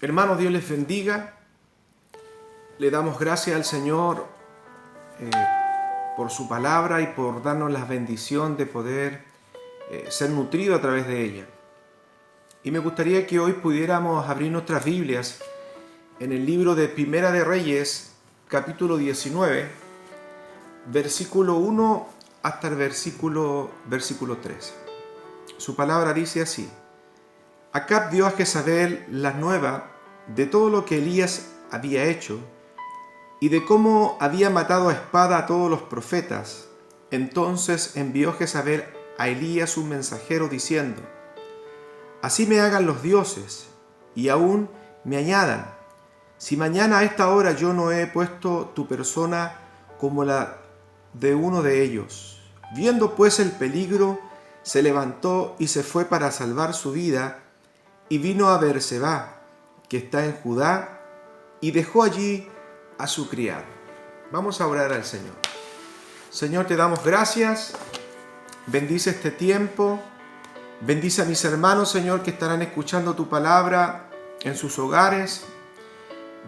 Hermanos, Dios les bendiga. Le damos gracias al Señor por su palabra y por darnos la bendición de poder ser nutrido a través de ella. Y me gustaría que hoy pudiéramos abrir nuestras Biblias en el libro de Primera de Reyes, capítulo 19, versículo 1 hasta el versículo 3. Su palabra dice así: Acab dio a Jezabel la nueva de todo lo que Elías había hecho y de cómo había matado a espada a todos los profetas. Entonces envió Jezabel a Elías un mensajero diciendo: Así me hagan los dioses y aún me añadan, si mañana a esta hora yo no he puesto tu persona como la de uno de ellos. Viendo pues el peligro, se levantó y se fue para salvar su vida, y vino a Beerseba, que está en Judá, y dejó allí a su criado. Vamos a orar al Señor. Señor, te damos gracias. Bendice este tiempo. Bendice a mis hermanos, Señor, que estarán escuchando tu palabra en sus hogares.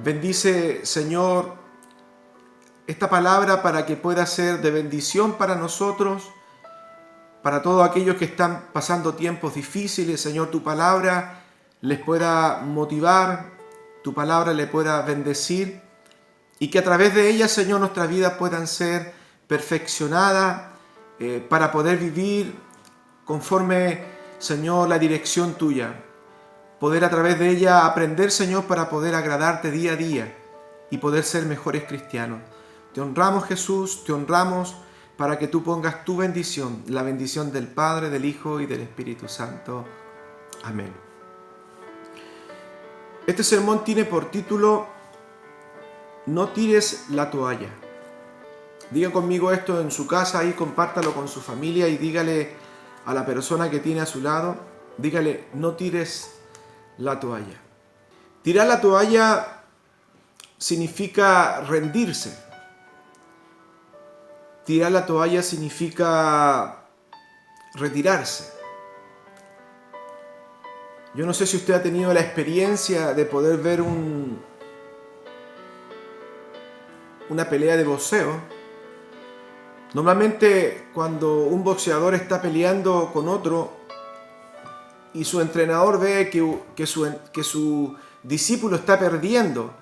Bendice, Señor, esta palabra para que pueda ser de bendición para nosotros, para todos aquellos que están pasando tiempos difíciles. Señor, tu palabra les pueda motivar, tu palabra les pueda bendecir, y que a través de ella, Señor, nuestras vidas puedan ser perfeccionadas para poder vivir conforme, Señor, la dirección tuya. Poder a través de ella aprender, Señor, para poder agradarte día a día y poder ser mejores cristianos. Te honramos, Jesús, te honramos para que tú pongas tu bendición, la bendición del Padre, del Hijo y del Espíritu Santo. Amén. Este sermón tiene por título: No tires la toalla. Diga conmigo esto en su casa, y compártalo con su familia y dígale a la persona que tiene a su lado, dígale: no tires la toalla. Tirar la toalla significa rendirse. Tirar la toalla significa retirarse. Yo no sé si usted ha tenido la experiencia de poder ver una pelea de boxeo. Normalmente cuando un boxeador está peleando con otro y su entrenador ve que su discípulo está perdiendo,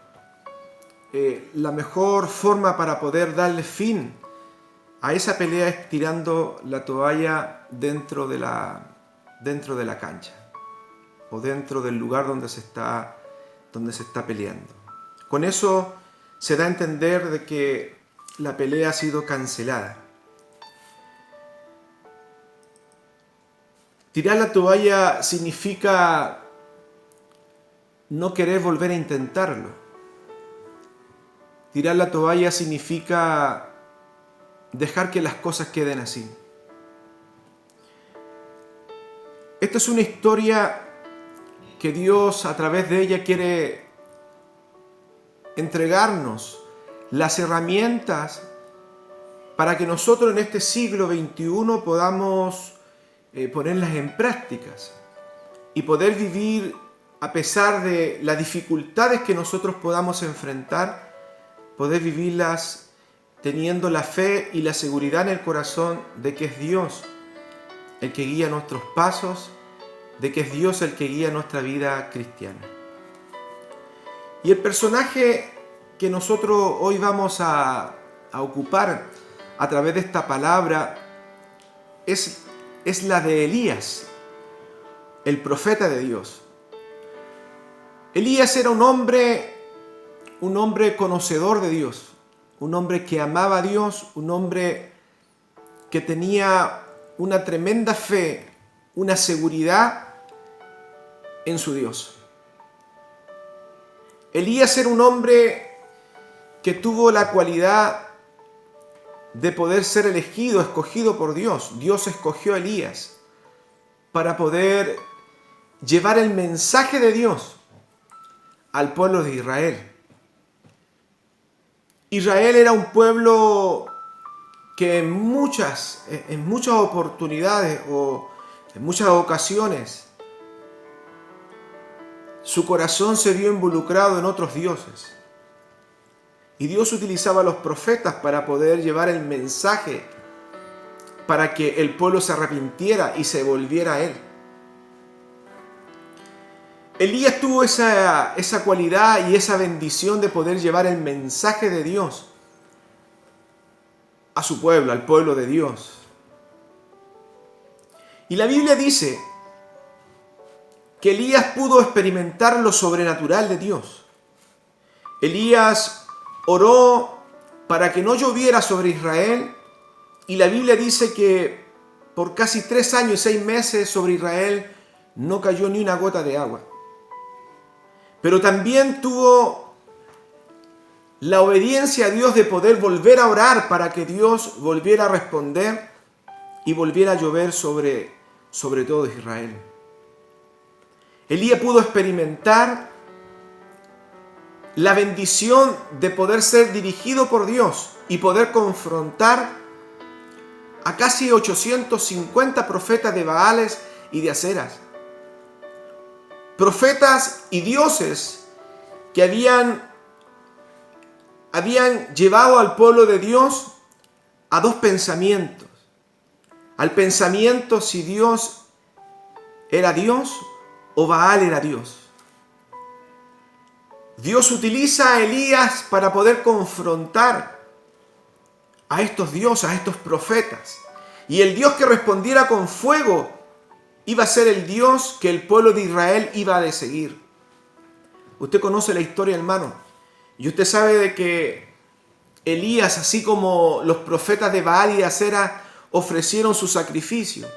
la mejor forma para poder darle fin a esa pelea es tirando la toalla dentro de la cancha o dentro del lugar donde se está peleando. Con eso se da a entender de que la pelea ha sido cancelada. Tirar la toalla significa no querer volver a intentarlo. Tirar la toalla significa dejar que las cosas queden así. Esta es una historia que Dios a través de ella quiere entregarnos las herramientas para que nosotros en este siglo XXI podamos ponerlas en prácticas y poder vivir a pesar de las dificultades que nosotros podamos enfrentar, poder vivirlas teniendo la fe y la seguridad en el corazón de que es Dios el que guía nuestros pasos, de que es Dios el que guía nuestra vida cristiana. Y el personaje que nosotros hoy vamos a ocupar a través de esta palabra es la de Elías, el profeta de Dios. Elías era un hombre conocedor de Dios, un hombre que amaba a Dios, un hombre que tenía una tremenda fe, una seguridad en su Dios. Elías era un hombre que tuvo la cualidad de poder ser elegido, escogido por Dios. Dios escogió a Elías para poder llevar el mensaje de Dios al pueblo de Israel. Israel era un pueblo que en muchas oportunidades o en muchas ocasiones su corazón se vio involucrado en otros dioses. Y Dios utilizaba a los profetas para poder llevar el mensaje para que el pueblo se arrepintiera y se volviera a Él. Elías tuvo esa cualidad y esa bendición de poder llevar el mensaje de Dios a su pueblo, al pueblo de Dios. Y la Biblia dice que Elías pudo experimentar lo sobrenatural de Dios. Elías oró para que no lloviera sobre Israel, y la Biblia dice que por casi 3 años y 6 meses sobre Israel no cayó ni una gota de agua. Pero también tuvo la obediencia a Dios de poder volver a orar para que Dios volviera a responder y volviera a llover sobre todo Israel. Elías pudo experimentar la bendición de poder ser dirigido por Dios y poder confrontar a casi 850 profetas de Baales y de Aseras. Profetas y dioses que habían llevado al pueblo de Dios a 2 pensamientos. Al pensamiento si Dios era Dios o Baal era Dios. Dios utiliza a Elías para poder confrontar a estos dioses, a estos profetas. Y el Dios que respondiera con fuego iba a ser el Dios que el pueblo de Israel iba a seguir. Usted conoce la historia, hermano, y usted sabe de que Elías, así como los profetas de Baal y de Asera, ofrecieron su sacrificio,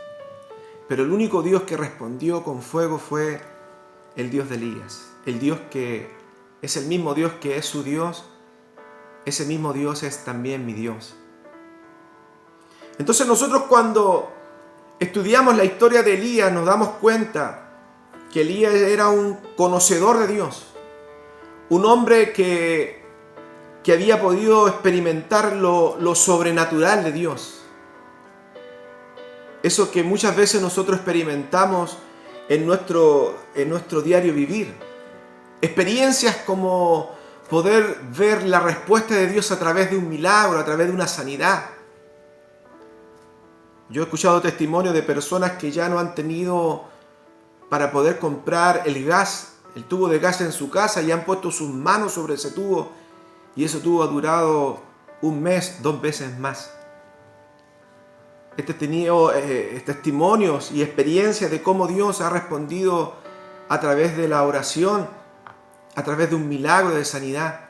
pero el único Dios que respondió con fuego fue el Dios de Elías. El Dios que es el mismo Dios que es su Dios, ese mismo Dios es también mi Dios. Entonces nosotros cuando estudiamos la historia de Elías nos damos cuenta que Elías era un conocedor de Dios, un hombre que había podido experimentar lo sobrenatural de Dios. Eso que muchas veces nosotros experimentamos en nuestro diario vivir. Experiencias como poder ver la respuesta de Dios a través de un milagro, a través de una sanidad. Yo he escuchado testimonios de personas que ya no han tenido para poder comprar el tubo de gas en su casa, y han puesto sus manos sobre ese tubo, y ese tubo ha durado 1 mes, 2 veces más. He tenido testimonios y experiencias de cómo Dios ha respondido a través de la oración, a través de un milagro de sanidad.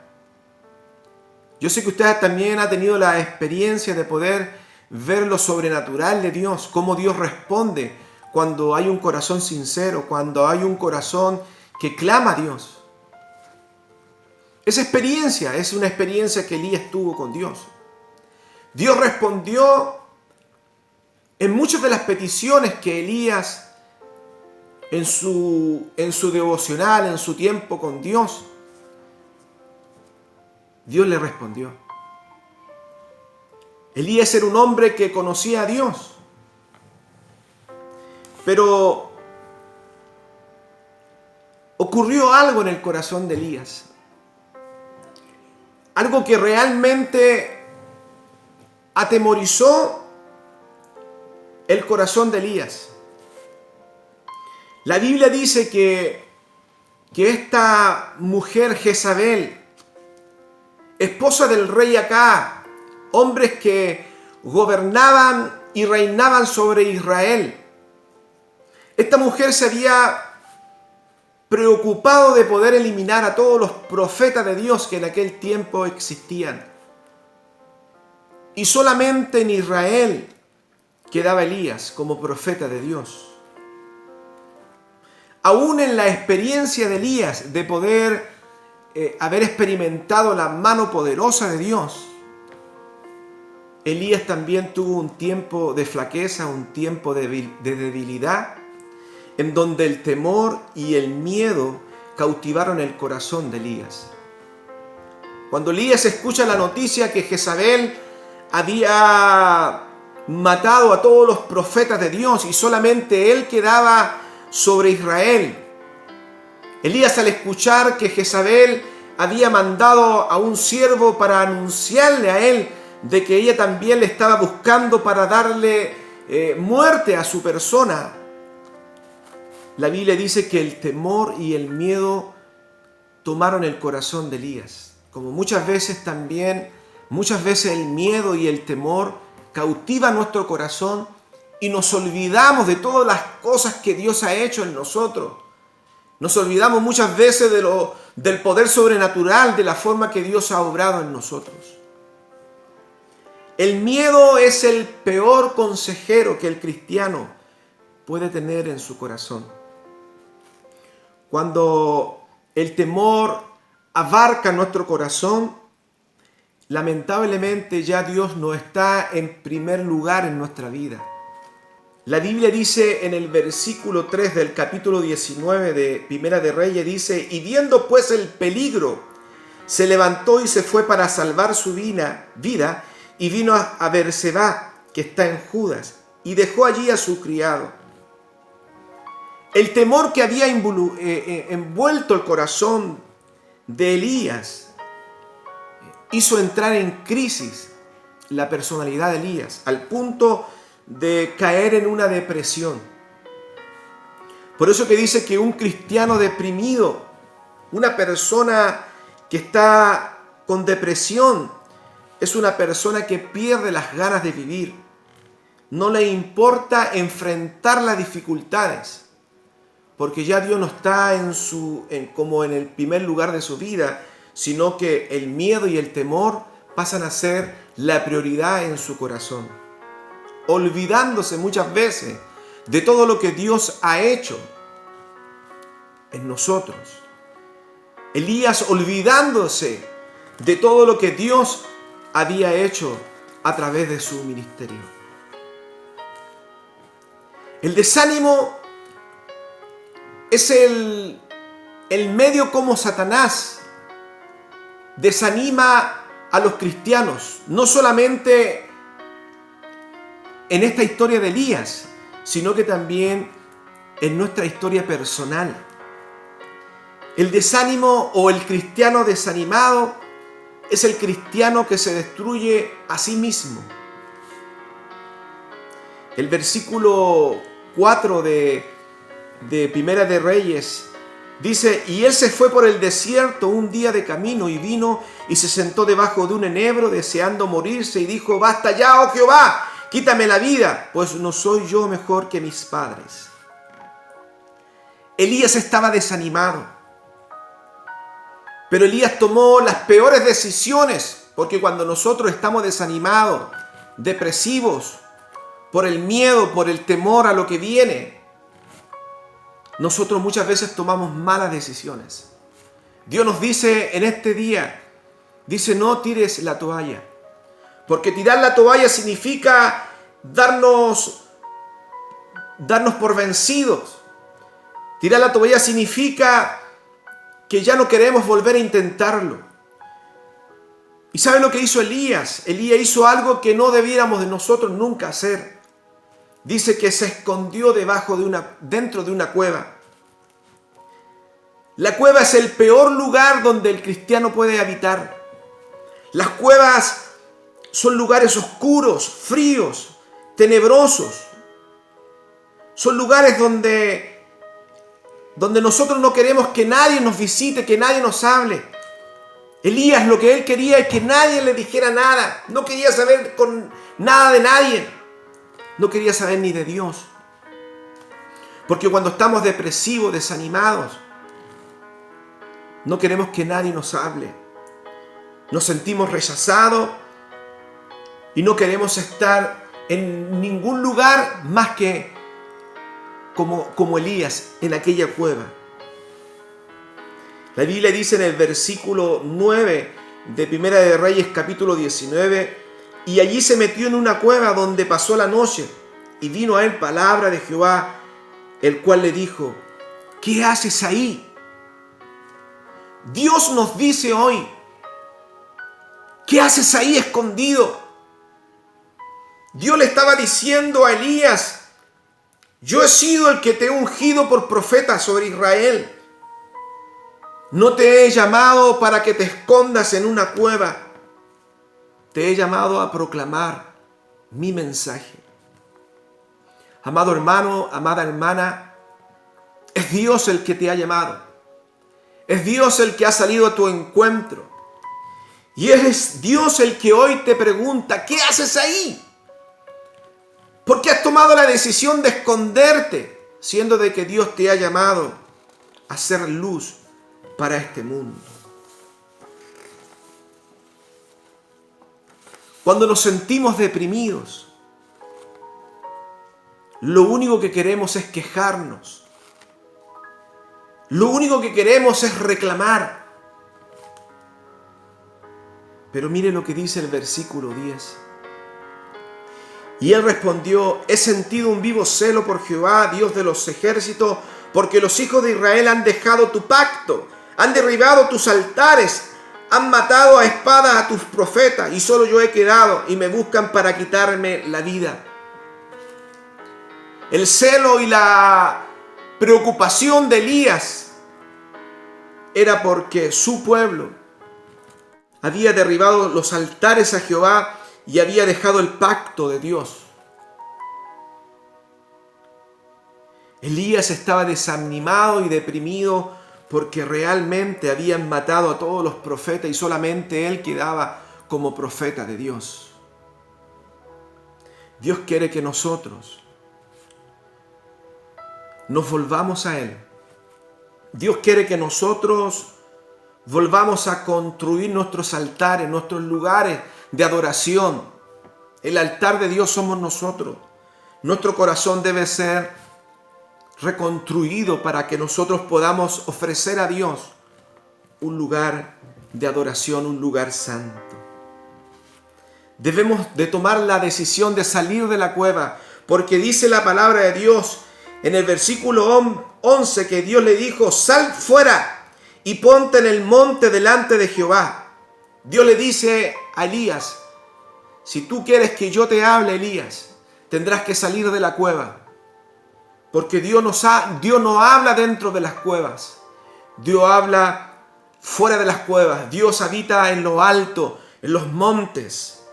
Yo sé que usted también ha tenido la experiencia de poder ver lo sobrenatural de Dios, cómo Dios responde cuando hay un corazón sincero, cuando hay un corazón que clama a Dios. Esa experiencia es una experiencia que Elías tuvo con Dios. Dios respondió en muchas de las peticiones que Elías en su devocional, en su tiempo con Dios, Dios le respondió. Elías era un hombre que conocía a Dios, pero ocurrió algo en el corazón de Elías, algo que realmente atemorizó el corazón de Elías. La Biblia dice que esta mujer Jezabel, esposa del rey Acab, hombres que gobernaban y reinaban sobre Israel, esta mujer se había preocupado de poder eliminar a todos los profetas de Dios que en aquel tiempo existían. Y solamente en Israel quedaba Elías como profeta de Dios. Aún en la experiencia de Elías de poder haber experimentado la mano poderosa de Dios, Elías también tuvo un tiempo de flaqueza, un tiempo de debilidad, en donde el temor y el miedo cautivaron el corazón de Elías. Cuando Elías escucha la noticia que Jezabel había matado a todos los profetas de Dios y solamente él quedaba sobre Israel, Elías, al escuchar que Jezabel había mandado a un siervo para anunciarle a él de que ella también le estaba buscando para darle muerte a su persona, la Biblia dice que el temor y el miedo tomaron el corazón de Elías. Como muchas veces el miedo y el temor cautivan nuestro corazón y nos olvidamos de todas las cosas que Dios ha hecho en nosotros. Nos olvidamos muchas veces del poder sobrenatural, de la forma que Dios ha obrado en nosotros. El miedo es el peor consejero que el cristiano puede tener en su corazón. Cuando el temor abarca nuestro corazón, lamentablemente ya Dios no está en primer lugar en nuestra vida. La Biblia dice en el versículo 3 del capítulo 19 de Primera de Reyes, dice: y viendo pues el peligro, se levantó y se fue para salvar su vida, y vino a Berseba, que está en Judas, y dejó allí a su criado. El temor que había envuelto el corazón de Elías hizo entrar en crisis la personalidad de Elías, al punto de caer en una depresión. Por eso que dice que un cristiano deprimido, una persona que está con depresión, es una persona que pierde las ganas de vivir. No le importa enfrentar las dificultades, porque ya Dios no está como en el primer lugar de su vida, sino que el miedo y el temor pasan a ser la prioridad en su corazón, olvidándose muchas veces de todo lo que Dios ha hecho en nosotros. Elías olvidándose de todo lo que Dios había hecho a través de su ministerio. El desánimo es el medio como Satanás desanima a los cristianos, no solamente en esta historia de Elías, sino que también en nuestra historia personal. El desánimo o el cristiano desanimado es el cristiano que se destruye a sí mismo. El versículo 4 de Primera de Reyes dice: y él se fue por el desierto un día de camino, y vino y se sentó debajo de un enebro deseando morirse, y dijo: basta ya, oh Jehová, quítame la vida, pues no soy yo mejor que mis padres. Elías estaba desanimado, pero Elías tomó las peores decisiones, porque cuando nosotros estamos desanimados, depresivos, por el miedo, por el temor a lo que viene, nosotros muchas veces tomamos malas decisiones. Dios nos dice en este día, dice: no tires la toalla, porque tirar la toalla significa darnos por vencidos. Tirar la toalla significa que ya no queremos volver a intentarlo. ¿Y saben lo que hizo Elías? Elías hizo algo que no debiéramos de nosotros nunca hacer. Dice que se escondió dentro de una cueva. La cueva es el peor lugar donde el cristiano puede habitar. Las cuevas son lugares oscuros, fríos, tenebrosos. Son lugares donde nosotros no queremos que nadie nos visite, que nadie nos hable. Elías lo que él quería es que nadie le dijera nada. No quería saber con nada de nadie. No quería saber ni de Dios. Porque cuando estamos depresivos, desanimados, no queremos que nadie nos hable. Nos sentimos rechazados y no queremos estar en ningún lugar más que como Elías en aquella cueva. La Biblia dice en el versículo 9 de Primera de Reyes capítulo 19: y allí se metió en una cueva donde pasó la noche, y vino a él palabra de Jehová, el cual le dijo: ¿qué haces ahí? Dios nos dice hoy: ¿qué haces ahí escondido? Dios le estaba diciendo a Elías: yo he sido el que te he ungido por profeta sobre Israel. No te he llamado para que te escondas en una cueva. Te he llamado a proclamar mi mensaje. Amado hermano, amada hermana, es Dios el que te ha llamado. Es Dios el que ha salido a tu encuentro. Y es Dios el que hoy te pregunta, ¿qué haces ahí? ¿Por qué has tomado la decisión de esconderte, siendo de que Dios te ha llamado a ser luz para este mundo? Cuando nos sentimos deprimidos, lo único que queremos es quejarnos. Lo único que queremos es reclamar. Pero mire lo que dice el versículo 10. Y él respondió: he sentido un vivo celo por Jehová, Dios de los ejércitos, porque los hijos de Israel han dejado tu pacto, han derribado tus altares, han matado a espada a tus profetas, y solo yo he quedado, y me buscan para quitarme la vida. El celo y la preocupación de Elías era porque su pueblo había derribado los altares a Jehová y había dejado el pacto de Dios. Elías estaba desanimado y deprimido porque realmente habían matado a todos los profetas y solamente él quedaba como profeta de Dios. Dios quiere que nosotros nos volvamos a Él. Dios quiere que nosotros volvamos a construir nuestros altares, nuestros lugares de adoración. El altar de Dios somos nosotros. Nuestro corazón debe ser reconstruido para que nosotros podamos ofrecer a Dios un lugar de adoración, un lugar santo. Debemos de tomar la decisión de salir de la cueva, porque dice la palabra de Dios en el versículo 11 que Dios le dijo: sal fuera y ponte en el monte delante de Jehová. Dios le dice a Elías: si tú quieres que yo te hable, Elías, tendrás que salir de la cueva. Porque Dios no habla dentro de las cuevas. Dios habla fuera de las cuevas. Dios habita en lo alto, en los montes.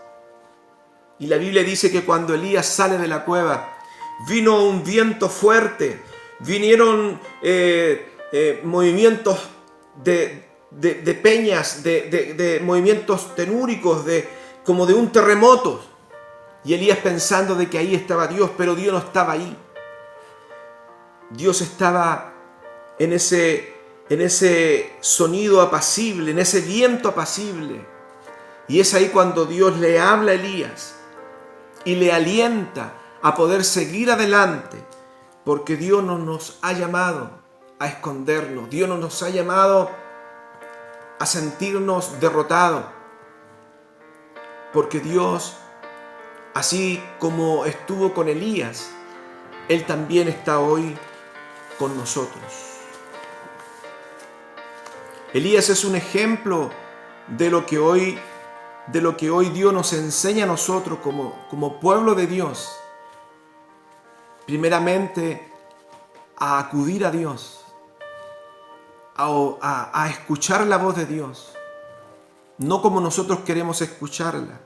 Y la Biblia dice que cuando Elías sale de la cueva, vino un viento fuerte, vinieron movimientos de peñas, de movimientos telúricos, como de un terremoto. Y Elías pensando de que ahí estaba Dios, pero Dios no estaba ahí. Dios estaba en ese sonido apacible, en ese viento apacible. Y es ahí cuando Dios le habla a Elías y le alienta a poder seguir adelante, porque Dios no nos ha llamado a escondernos. Dios no nos ha llamado a sentirnos derrotados, porque Dios, así como estuvo con Elías, Él también está hoy con nosotros. Elías es un ejemplo de lo que hoy Dios nos enseña a nosotros como pueblo de Dios. Primeramente, a acudir a Dios, a escuchar la voz de Dios, no como nosotros queremos escucharla,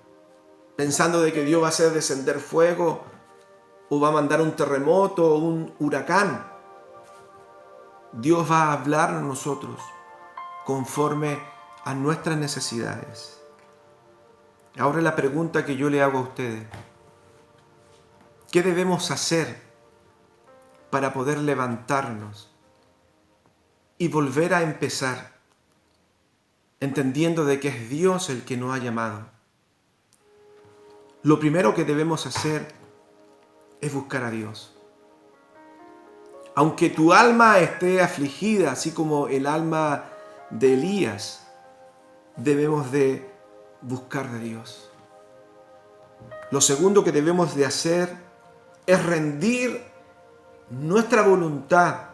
pensando de que Dios va a hacer descender fuego o va a mandar un terremoto o un huracán. Dios va a hablar a nosotros conforme a nuestras necesidades. Ahora la pregunta que yo le hago a ustedes: ¿qué debemos hacer para poder levantarnos y volver a empezar, entendiendo de que es Dios el que nos ha llamado? Lo primero que debemos hacer es buscar a Dios. Aunque tu alma esté afligida, así como el alma de Elías, debemos de buscar de Dios. Lo segundo que debemos de hacer es rendir nuestra voluntad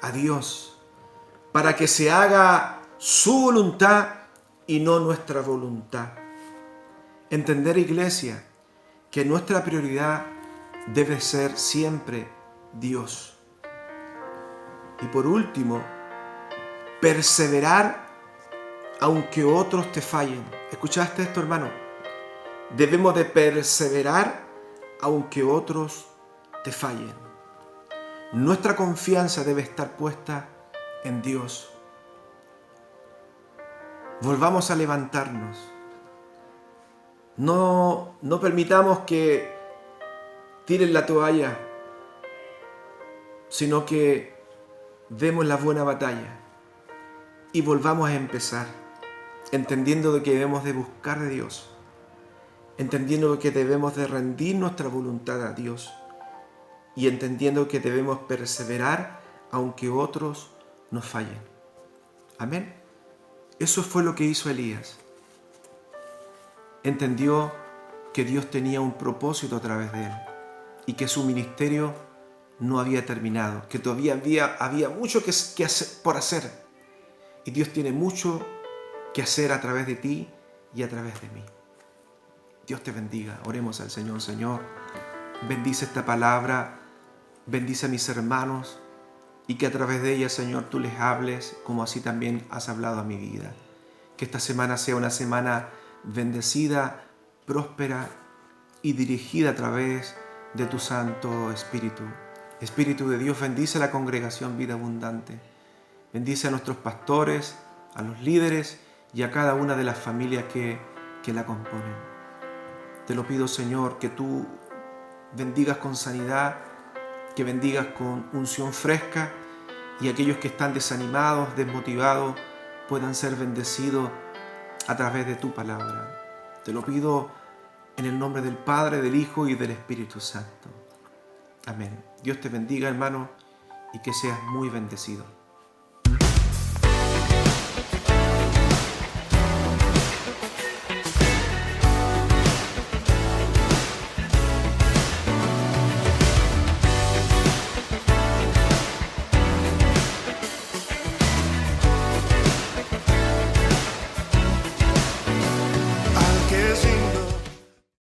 a Dios, para que se haga su voluntad y no nuestra voluntad. Entender, iglesia, que nuestra prioridad debe ser siempre Dios. Y por último, perseverar aunque otros te fallen. ¿Escuchaste esto, hermano? Debemos de perseverar aunque otros te fallen. Nuestra confianza debe estar puesta en Dios. Volvamos a levantarnos. No permitamos que tiren la toalla, sino que demos la buena batalla y volvamos a empezar, entendiendo de que debemos de buscar de Dios, entendiendo que debemos de rendir nuestra voluntad a Dios y entendiendo que debemos perseverar aunque otros nos fallen. Amén. Eso fue lo que hizo Elías. Entendió que Dios tenía un propósito a través de él y que su ministerio no había terminado, que todavía había mucho por hacer. Y Dios tiene mucho que hacer a través de ti y a través de mí. Dios te bendiga. Oremos al Señor. Señor, bendice esta palabra, bendice a mis hermanos y que a través de ella, Señor, tú les hables como así también has hablado a mi vida. Que esta semana sea una semana bendecida, próspera y dirigida a través de tu Santo Espíritu. Espíritu de Dios, bendice a la congregación Vida Abundante. Bendice a nuestros pastores, a los líderes y a cada una de las familias que la componen. Te lo pido, Señor, que tú bendigas con sanidad, que bendigas con unción fresca y aquellos que están desanimados, desmotivados, puedan ser bendecidos a través de tu palabra. Te lo pido en el nombre del Padre, del Hijo y del Espíritu Santo. Amén. Dios te bendiga, hermano, y que seas muy bendecido.